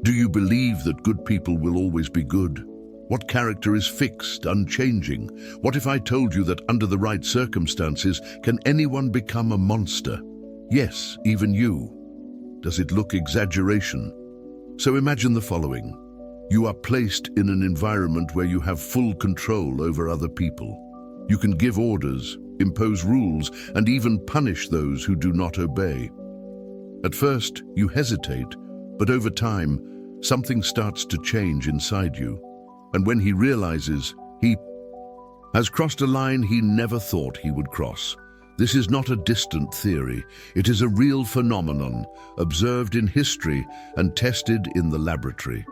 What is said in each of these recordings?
Do you believe that good people will always be good? What character is fixed, unchanging? What if I told you that under the right circumstances, can anyone become a monster? Yes, even you. Does it look exaggeration? So imagine the following. You are placed in an environment where you have full control over other people. You can give orders, impose rules, and even punish those who do not obey. At first, you hesitate, but over time, something starts to change inside you. And when he realizes he has crossed a line he never thought he would cross. This is not a distant theory. It is a real phenomenon, observed in history and tested in the laboratory.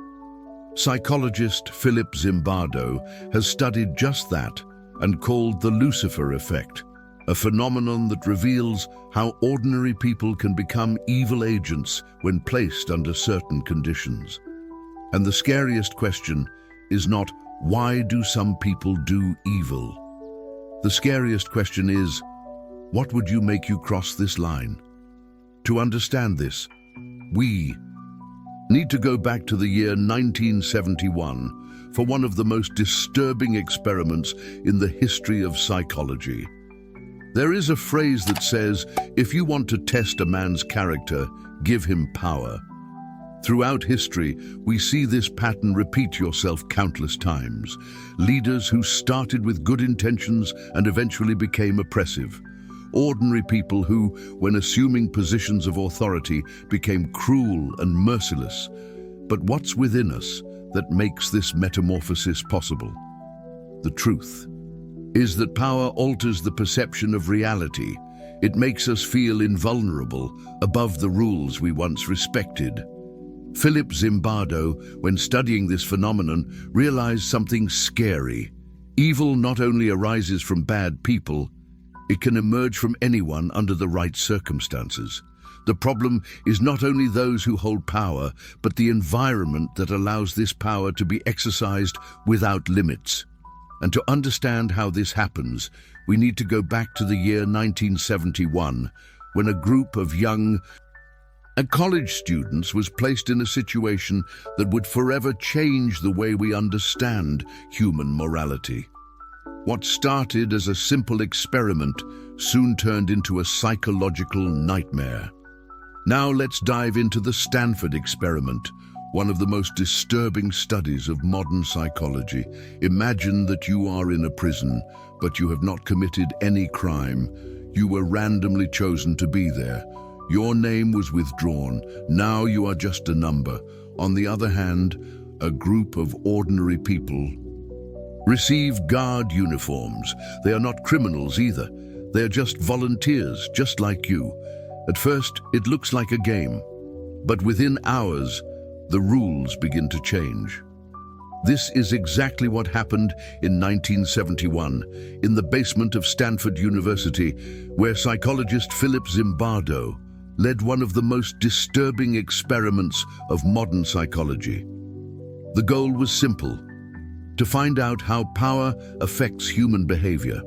Psychologist Philip Zimbardo has studied just that and called the Lucifer Effect, a phenomenon that reveals how ordinary people can become evil agents when placed under certain conditions. And the scariest question is not, why do some people do evil? The scariest question is, what would you make you cross this line? To understand this, we need to go back to the year 1971 for one of the most disturbing experiments in the history of psychology. There is a phrase that says, if you want to test a man's character, give him power. Throughout history, we see this pattern repeat yourself countless times. Leaders who started with good intentions and eventually became oppressive. Ordinary people who, when assuming positions of authority, became cruel and merciless. But what's within us that makes this metamorphosis possible? The truth is that power alters the perception of reality. It makes us feel invulnerable, above the rules we once respected. Philip Zimbardo, when studying this phenomenon, realized something scary. Evil not only arises from bad people, it can emerge from anyone under the right circumstances. The problem is not only those who hold power, but the environment that allows this power to be exercised without limits. And to understand how this happens, we need to go back to the year 1971, when a group of young college students was placed in a situation that would forever change the way we understand human morality. What started as a simple experiment soon turned into a psychological nightmare. Now let's dive into the Stanford experiment, one of the most disturbing studies of modern psychology. Imagine that you are in a prison, but you have not committed any crime. You were randomly chosen to be there. Your name was withdrawn. Now you are just a number. On the other hand, a group of ordinary people receive guard uniforms. They are not criminals either. They are just volunteers, just like you. At first, it looks like a game, but within hours, the rules begin to change. This is exactly what happened in 1971, in the basement of Stanford University, where psychologist Philip Zimbardo led one of the most disturbing experiments of modern psychology. The goal was simple: to find out how power affects human behavior.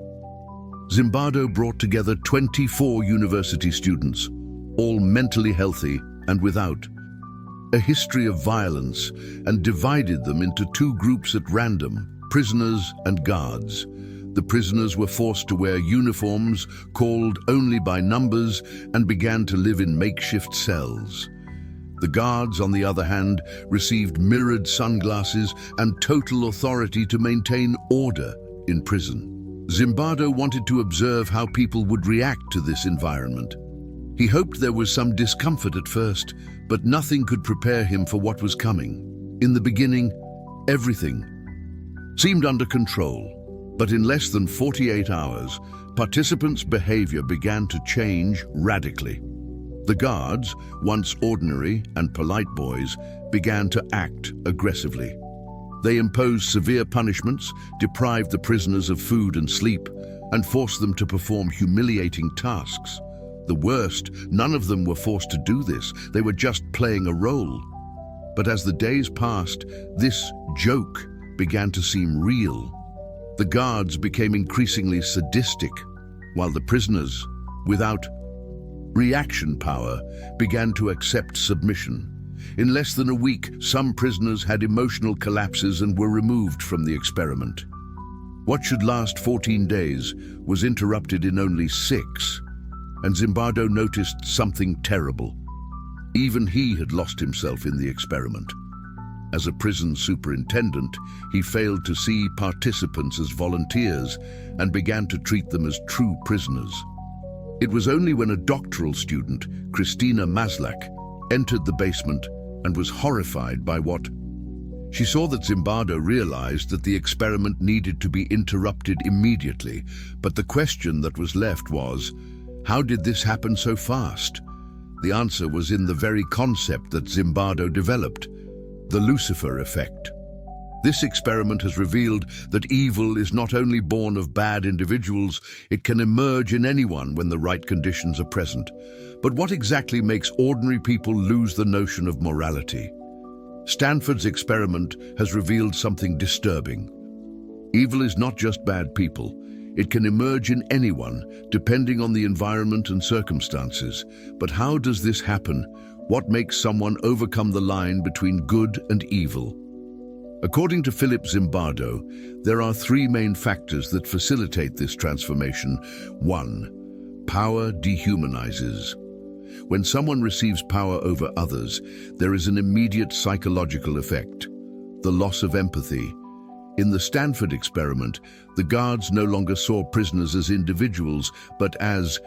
Zimbardo brought together 24 university students, all mentally healthy and without a history of violence, and divided them into two groups at random: prisoners and guards. The prisoners were forced to wear uniforms, called only by numbers, and began to live in makeshift cells. The guards, on the other hand, received mirrored sunglasses and total authority to maintain order in prison. Zimbardo wanted to observe how people would react to this environment. He hoped there was some discomfort at first, but nothing could prepare him for what was coming. In the beginning, everything seemed under control, but in less than 48 hours, participants' behavior began to change radically. The guards, once ordinary and polite boys, began to act aggressively. They imposed severe punishments, deprived the prisoners of food and sleep, and forced them to perform humiliating tasks. The worst, none of them were forced to do this. They were just playing a role. But as the days passed, this joke began to seem real. The guards became increasingly sadistic, while the prisoners, without reaction power, began to accept submission. In less than a week, some prisoners had emotional collapses and were removed from the experiment. What should last 14 days was interrupted in only 6, and Zimbardo noticed something terrible. Even he had lost himself in the experiment. As a prison superintendent, he failed to see participants as volunteers and began to treat them as true prisoners. It was only when a doctoral student, Christina Maslach, entered the basement and was horrified by what she saw that Zimbardo realized that the experiment needed to be interrupted immediately, but the question that was left was, how did this happen so fast? The answer was in the very concept that Zimbardo developed, the Lucifer Effect. This experiment has revealed that evil is not only born of bad individuals, it can emerge in anyone when the right conditions are present. But what exactly makes ordinary people lose the notion of morality? Stanford's experiment has revealed something disturbing. Evil is not just bad people. It can emerge in anyone, depending on the environment and circumstances. But how does this happen? What makes someone overcome the line between good and evil? According to Philip Zimbardo, there are 3 main factors that facilitate this transformation. 1. Power dehumanizes. When someone receives power over others, there is an immediate psychological effect, the loss of empathy. In the Stanford experiment, the guards no longer saw prisoners as individuals, but as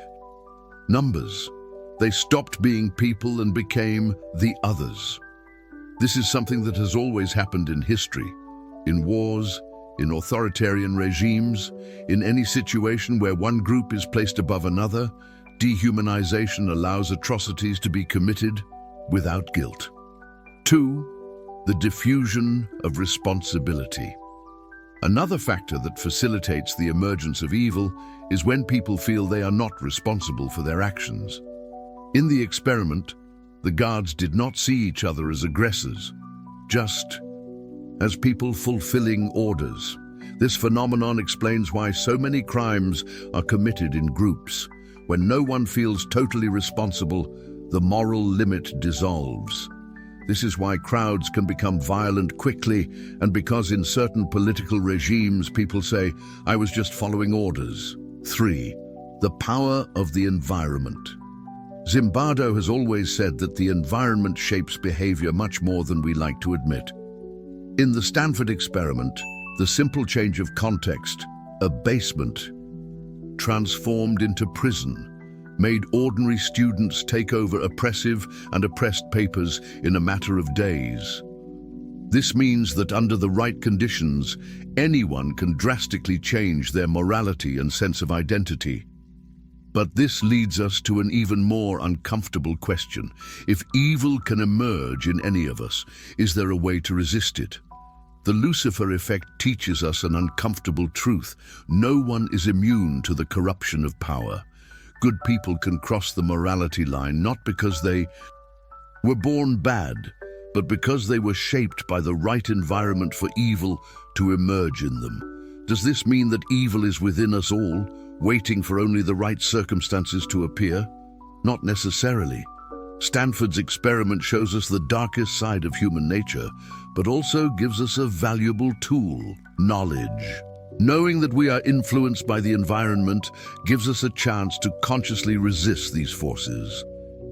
numbers. They stopped being people and became the others. This is something that has always happened in history, in wars, in authoritarian regimes, in any situation where one group is placed above another. Dehumanization allows atrocities to be committed without guilt. 2. The diffusion of responsibility. Another factor that facilitates the emergence of evil is when people feel they are not responsible for their actions. In the experiment, the guards did not see each other as aggressors, just as people fulfilling orders. This phenomenon explains why so many crimes are committed in groups. When no one feels totally responsible, the moral limit dissolves. This is why crowds can become violent quickly, and because in certain political regimes people say, "I was just following orders." 3. The power of the environment. Zimbardo has always said that the environment shapes behavior much more than we like to admit. In the Stanford experiment, the simple change of context, a basement, transformed into prison, made ordinary students take over oppressive and oppressed papers in a matter of days. This means that under the right conditions, anyone can drastically change their morality and sense of identity. But this leads us to an even more uncomfortable question. If evil can emerge in any of us, is there a way to resist it? The Lucifer Effect teaches us an uncomfortable truth. No one is immune to the corruption of power. Good people can cross the morality line not because they were born bad, but because they were shaped by the right environment for evil to emerge in them. Does this mean that evil is within us all, waiting for only the right circumstances to appear? Not necessarily. Stanford's experiment shows us the darkest side of human nature, but also gives us a valuable tool, knowledge. Knowing that we are influenced by the environment gives us a chance to consciously resist these forces.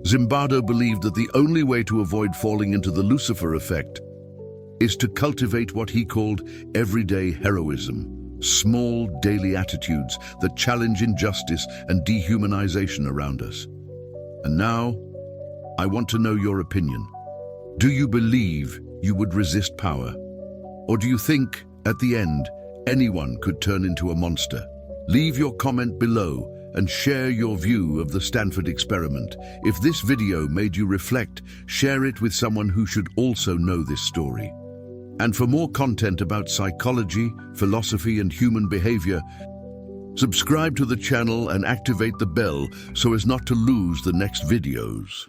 Zimbardo believed that the only way to avoid falling into the Lucifer effect is to cultivate what he called everyday heroism. Small daily attitudes that challenge injustice and dehumanization around us. And now, I want to know your opinion. Do you believe you would resist power? Or do you think, at the end, anyone could turn into a monster? Leave your comment below and share your view of the Stanford experiment. If this video made you reflect, share it with someone who should also know this story. And for more content about psychology, philosophy, and human behavior, subscribe to the channel and activate the bell so as not to lose the next videos.